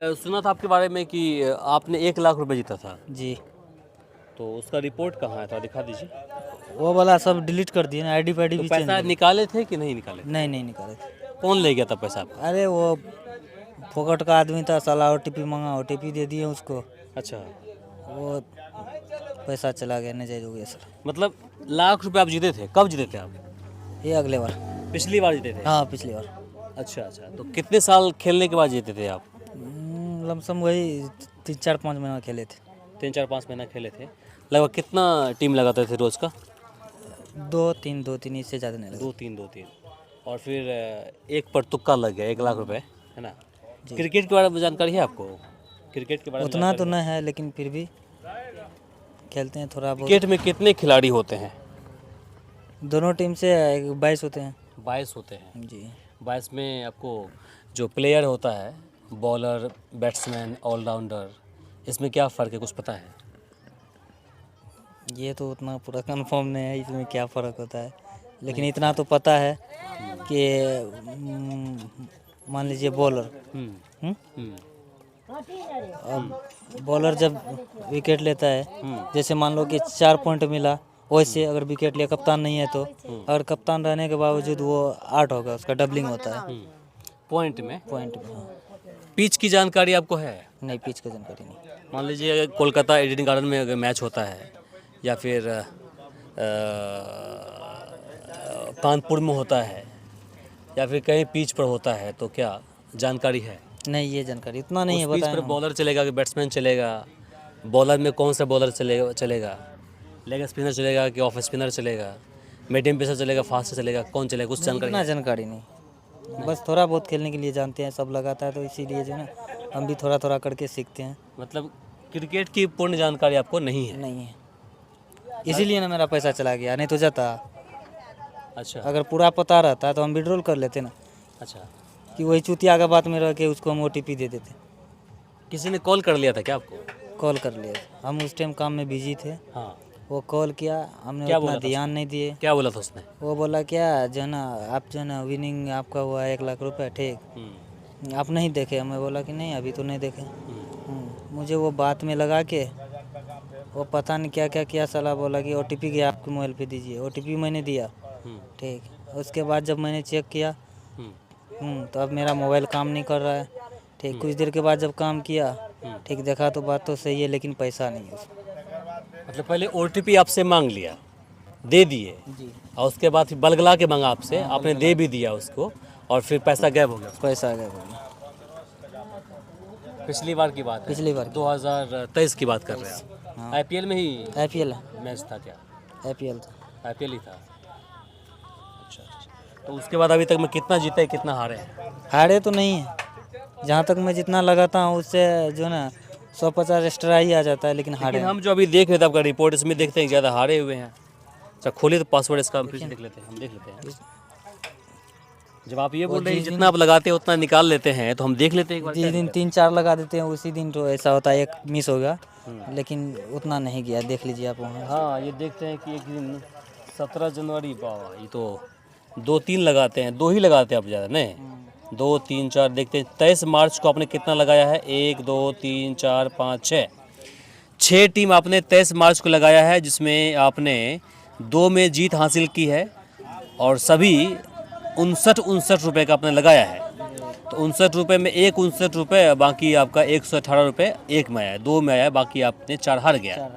सुना था आपके बारे में कि आपने 1 लाख रुपए जीता था, जी। तो उसका रिपोर्ट कहाँ है? थोड़ा दिखा दीजिए। वो वाला सब डिलीट कर दिए ना, आईडी फाईडी तो भी चेंज पैसा कर निकाले थे कि नहीं निकाले थे? नहीं निकाले थे। कौन ले गया था पैसा आपका? अरे वो फोकट का आदमी था, साला ओटीपी मांगा, ओटीपी दे दिए उसको, अच्छा, वो पैसा चला गया, नहीं हो गया सर। मतलब लाख रुपए आप जीते थे, कब जीते थे आप? ये अगले बार। पिछली बार जीते थे? हाँ, पिछली बार। अच्छा अच्छा, तो कितने साल खेलने के बाद जीते थे आप? लमसम वही 3-4-5 महीना खेले थे। 3-4-5 महीना खेले थे। लगभग कितना टीम लगाते थे रोज़ का? 2-3 इससे ज़्यादा नहीं लगा। 2-3 और फिर एक पर तुक्का लग गया 1 लाख रुपए, है ना? क्रिकेट के बारे में जानकारी है आपको? क्रिकेट के बारे में उतना तो जानकारी नहीं है, लेकिन फिर भी खेलते हैं थोड़ा बहुत। क्रिकेट में कितने खिलाड़ी होते हैं? दोनों टीम से 22 होते हैं। 22 होते हैं। जी। 22 में आपको जो प्लेयर होता है, बॉलर, बैट्समैन, ऑलराउंडर, इसमें क्या फ़र्क है, कुछ पता है? ये तो उतना पूरा कंफर्म नहीं है इसमें क्या फ़र्क होता है, लेकिन इतना तो पता है कि मान लीजिए बॉलर, हम्म हम्म अब बॉलर जब विकेट लेता है, जैसे मान लो कि 4 पॉइंट मिला, वैसे अगर विकेट लिया, कप्तान नहीं है तो, अगर कप्तान रहने के बावजूद वो 8 होगा, उसका डबलिंग होता है पॉइंट में। पॉइंट में। हाँ। पिच की जानकारी आपको है? नहीं, पिच की जानकारी नहीं। मान लीजिए अगर कोलकाता ईडन गार्डन में अगर मैच होता है, या फिर कानपुर में होता है, या फिर कहीं पिच पर होता है, तो क्या जानकारी है? नहीं, ये जानकारी उतना नहीं है, उस पिच बताएं पर हम। बॉलर चलेगा कि बैट्समैन चलेगा? बॉलर में कौन सा बॉलर चलेगा? लेग स्पिनर चलेगा कि ऑफ स्पिनर चलेगा? मीडियम पेसर चलेगा, फास्ट चलेगा, कौन चलेगा, कुछ जानकारी इतना है? जानकारी नहीं, बस थोड़ा बहुत खेलने के लिए जानते हैं, सब लगाता है तो इसीलिए जो है ना, हम भी थोड़ा थोड़ा करके सीखते हैं। मतलब क्रिकेट की पूर्ण जानकारी आपको नहीं है? नहीं है, इसीलिए ना मेरा पैसा चला गया, नहीं तो जाता। अच्छा अगर पूरा पता रहता तो हम विड्रॉल कर लेते ना, अच्छा। कि वही चुतिया का बात में रह के उसको हम ओटीपी दे देते। किसी ने कॉल कर लिया था क्या आपको? कॉल कर लिया, हम उस टाइम काम में बिजी थे, हाँ। वो कॉल किया, हमने क्या उतना बोला था ध्यान नहीं दिए। क्या बोला था उसने? वो बोला क्या जो है ना, आप जो है ना विनिंग आपका हुआ 1 लाख रुपए, ठीक, आप नहीं देखे? मैं बोला कि नहीं, अभी तो नहीं देखे। मुझे वो बात में लगा के वो पता नहीं क्या क्या किया, साला बोला कि ओटीपी गया आपके मोबाइल पे, दीजिए। ओटीपी मैंने दिया, ठीक। उसके बाद जब मैंने चेक किया, तो अब मेरा मोबाइल काम नहीं कर रहा है, ठीक। कुछ देर के बाद जब काम किया, ठीक, देखा तो बात तो सही है, लेकिन पैसा नहीं है उसमें। मतलब पहले ओटीपी आपसे मांग लिया, दे दिए, जी। और उसके बाद फिर बलगला के मांगा आपसे, आपने दे भी दिया उसको, और फिर पैसा गायब हो गया। पैसा आ गया बोलिए। पिछली बार की बात है? पिछली बार 2023 की बात कर रहे हैं आप? हाँ। आईपीएल में ही आईपीएल मैच था क्या? आईपीएल था। आईपीएल ही था। अच्छा अच्छा। तो उसके बाद अभी तक में कितना जीते, कितना हारे हैं? हारे तो नहीं है, जहाँ तक मैं जितना लगाता हूँ उससे जो है ना 150 एक्स्ट्रा ही आ जाता है, लेकिन हारे लेकिन हम जो अभी देख रहे थे आपका रिपोर्ट, इसमें देखते हैं कि ज़्यादा हारे हुए हैं। अच्छा, खोलिए तो पासवर्ड इसका, हम फिर से देख लेते हैं, हम देख लेते हैं। जब आप ये बोल रहे हैं जितना आप लगाते हैं उतना निकाल लेते हैं, तो हम देख लेते हैं एक बार। जिस दिन 3-4 लगा देते हैं, उसी दिन तो ऐसा होता है, एक मिस होगा, लेकिन उतना नहीं गया, देख लीजिए आप वहाँ। हाँ, ये देखते हैं कि एक दिन 17 जनवरी, बाबा, ये तो 2-3 लगाते हैं, 2 ही लगाते हैं आप, ज़्यादा नहीं। 2, 3, 4 देखते हैं। 23 मार्च को आपने कितना लगाया है? 1, 2, 3, 4, 5, 6 टीम आपने 23 मार्च को लगाया है, जिसमें आपने 2 में जीत हासिल की है, और सभी 59 रुपये का आपने लगाया है। तो 59 रुपये में एक 59 रुपये, बाकी आपका 118 रुपये एक में आया है, 2 में आया है, बाकी आपने 4 हार गया।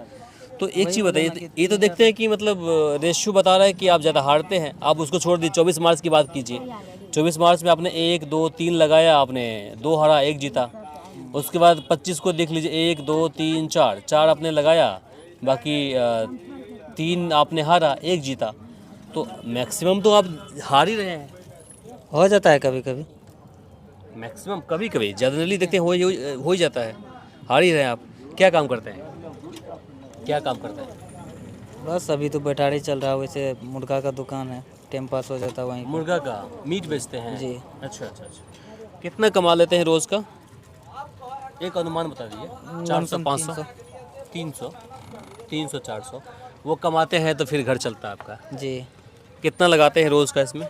तो एक चीज़ बताइए, ये तो देखते हैं कि मतलब रेशियो बता रहा है कि आप ज़्यादा हारते हैं। आप उसको छोड़ दीजिए, 24 मार्च की बात कीजिए। 24 मार्च में आपने 1, 2, 3 लगाया, आपने 2 हारा, 1 जीता। उसके बाद 25 को देख लीजिए, 1, 2, 3, 4 आपने लगाया, बाकी 3 आपने हारा, 1 जीता। तो मैक्सिमम तो आप हार ही रहे हैं। हो जाता है कभी कभी, मैक्सिमम, कभी कभी, जनरली देखते हैं हो ही जाता है, हार ही रहे हैं आप। क्या काम करते हैं? क्या काम करते हैं? बस अभी तो बैठारी चल रहा है, वैसे मुर्गा का दुकान है, टाइम पास हो जाता है वहीं। मुर्गा का मीट बेचते हैं? जी। अच्छा अच्छा अच्छा। कितना कमा लेते हैं रोज़ का? एक अनुमान बता दीजिए। 400, 500, 300, 300, 400 वो कमाते हैं, तो फिर घर चलता है आपका? जी। कितना लगाते हैं रोज़ का इसमें?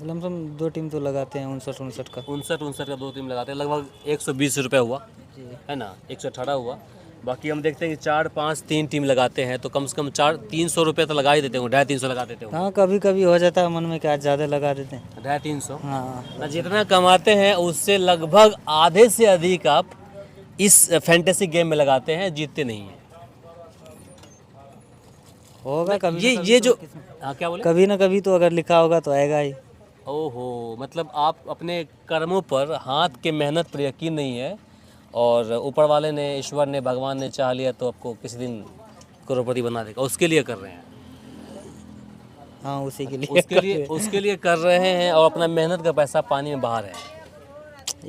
लमसम 2 टीम तो लगाते हैं 59 का। 59 का 2 टीम लगाते हैं, लगभग 120 रुपये हुआ, जी। है ना, 118 हुआ। बाकी हम देखते हैं कि 4, 5, 3 टीम लगाते हैं तो कम से कम 300 रुपये तो लगा ही देते हो, 250 लगा देते हो, हाँ, कभी कभी हो जाता है मन में कि आज ज़्यादा लगा देते हैं। 250। हाँ, ना जितना कमाते हैं उससे लगभग आधे से अधिक आप इस फैंटेसी गेम में लगाते हैं, जीतते नहीं हैं। होगा कभी ये ना कभी ये तो जो किस्मत- हाँ क्या बोले? कभी ना कभी तो अगर लिखा होगा तो आएगा ही। ओहो, मतलब आप अपने कर्मों पर, हाथ के मेहनत पर यकीन नहीं है और ऊपर वाले ने, ईश्वर ने, भगवान ने चाह लिया तो आपको किसी दिन करोड़पति बना देगा, उसके लिए कर रहे हैं। हाँ, उसी के लिए उसके लिए कर रहे हैं और अपना मेहनत का पैसा पानी में बहा रहे हैं।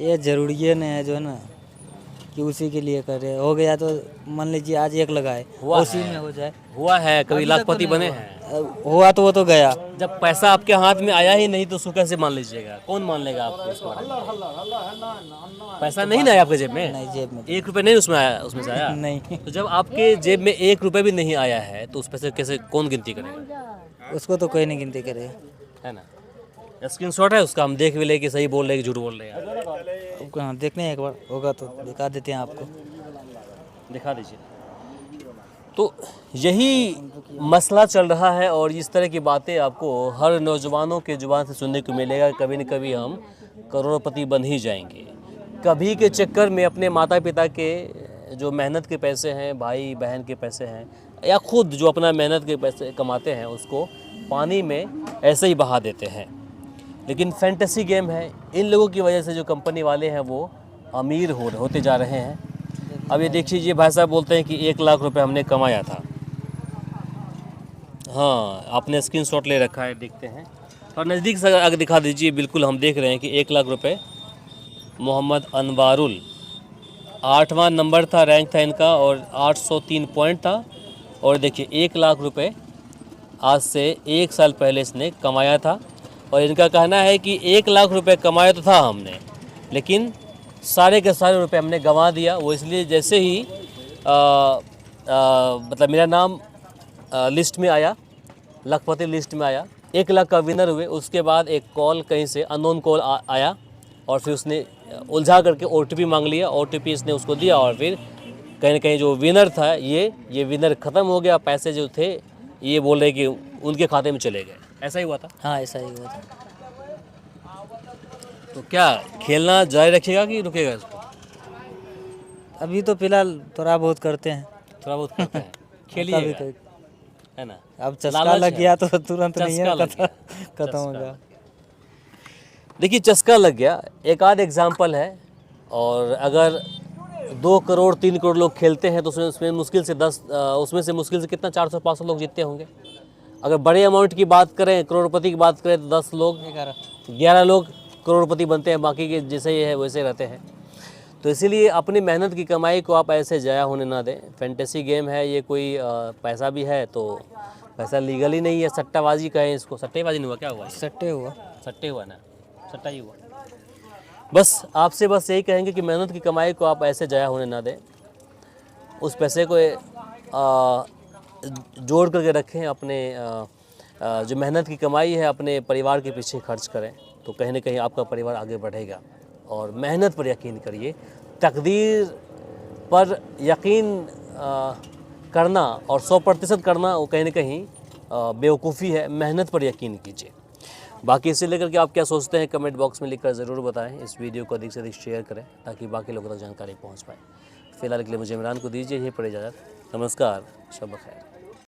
ये जरूरी है ना, जो है ना कि उसी के लिए कर रहे हैं। हो गया तो मान लीजिए आज 1 लगाए, हुआ उसी है। में हो जाए। हुआ है, कभी अभी तक तो लाखपति नहीं बने हुआ। हैं। हुआ तो वो तो गया। जब पैसा आपके हाथ में आया ही नहीं तो उसको कैसे मान लीजिएगा? कौन मान लेगा आपको इसके बारे में? पैसा नहीं ना आया आपके जेब में, नहीं, जेब में 1 रुपये नहीं उसमें आया, उसमें से आया। नहीं, तो जब आपके जेब में 1 रुपये भी नहीं आया है तो उस पैसे कैसे कौन गिनती करेगा? उसको तो कोई नहीं गिनती करेगा। है ना, स्क्रीनशॉट है उसका, हम देख भी ले कि सही बोल रहे हैं कि झूठ बोल रहे हैं। आपको हाँ देखने हैं, एक बार होगा तो दिखा देते हैं आपको। दिखा दीजिए। तो यही मसला चल रहा है और इस तरह की बातें आपको हर नौजवानों के जुबान से सुनने को मिलेगा। कभी न कभी हम करोड़पति बन ही जाएंगे। कभी के चक्कर में अपने माता पिता के जो मेहनत के पैसे हैं, भाई बहन के पैसे हैं, या खुद जो अपना मेहनत के पैसे कमाते हैं उसको पानी में ऐसे ही बहा देते हैं। लेकिन फैंटेसी गेम है, इन लोगों की वजह से जो कंपनी वाले हैं वो अमीर होते जा रहे हैं। अब ये देखिए, ये भाई साहब बोलते हैं कि 1 लाख रुपए हमने कमाया था। हाँ, आपने स्क्रीनशॉट ले रखा है, देखते हैं और नज़दीक से अगर दिखा दीजिए। बिल्कुल हम देख रहे हैं कि 1 लाख रुपए मोहम्मद अनवारुल, 8वां नंबर था, रैंक था इनका और 803 पॉइंट था। और देखिए 1 लाख रुपए आज से 1 साल पहले इसने कमाया था और इनका कहना है कि 1 लाख रुपए कमाया तो था हमने, लेकिन सारे के सारे रुपए हमने गंवा दिया। वो इसलिए जैसे ही मतलब मेरा नाम लिस्ट में आया, लखपति लिस्ट में आया, 1 लाख का विनर हुए, उसके बाद एक कॉल कहीं से अननोन कॉल आया और फिर उसने उलझा करके OTP मांग लिया। OTP इसने उसको दिया और फिर कहीं न कहीं जो विनर था ये विनर ख़त्म हो गया। पैसे जो थे ये बोल रहे कि उनके खाते में चले गए। ऐसा ही हुआ था। हाँ, ऐसा ही हुआ था। तो क्या खेलना जारी रखिएगा कि रुकेगा इसको? अभी तो फिलहाल थोड़ा बहुत करते हैं। थोड़ा बहुत करते हैं, कभी खेलिएगा, कभी। है ना। अब चस्का लालच लग है। गया तो तुरंत नहीं चस्का है, लग गया। खत्म हो गया। देखिए चस्का लग गया, एक आध एग्जाम्पल है। और अगर 2 करोड़ 3 करोड़ लोग खेलते हैं तो उसमें मुश्किल से 10 उसमें से मुश्किल से कितना 400-500 लोग जीतते होंगे। अगर बड़े अमाउंट की बात करें, करोड़पति की बात करें तो 10 लोग 11 लोग करोड़पति बनते हैं, बाकी के जैसे ही है वैसे रहते हैं। तो इसीलिए अपनी मेहनत की कमाई को आप ऐसे जाया होने ना दें। फैंटेसी गेम है ये, कोई पैसा भी है तो पैसा लीगल ही नहीं है, सट्टाबाजी कहें इसको। सट्टेबाजी नहीं हुआ, क्या हुआ? सट्टे हुआ। सट्टे हुआ ना, सट्टा ही हुआ। बस आपसे बस यही कहेंगे कि मेहनत की कमाई को आप ऐसे जाया होने ना दें। उस पैसे को जोड़ करके रखें, अपने जो मेहनत की कमाई है अपने परिवार के पीछे खर्च करें, तो कहीं ना कहीं आपका परिवार आगे बढ़ेगा। और मेहनत पर यकीन करिए, तकदीर पर यकीन करना और 100% करना वो कहीं ना कहीं बेवकूफ़ी है। मेहनत पर यकीन कीजिए। बाकी इसे लेकर के आप क्या सोचते हैं कमेंट बॉक्स में लिखकर ज़रूर बताएं। इस वीडियो को अधिक से अधिक शेयर करें ताकि बाकी लोगों तक जानकारी पहुंच पाए। फिलहाल के लिए मुझे इमरान को दीजिए यही पड़े इजाज़त। नमस्कार, शब बखैर।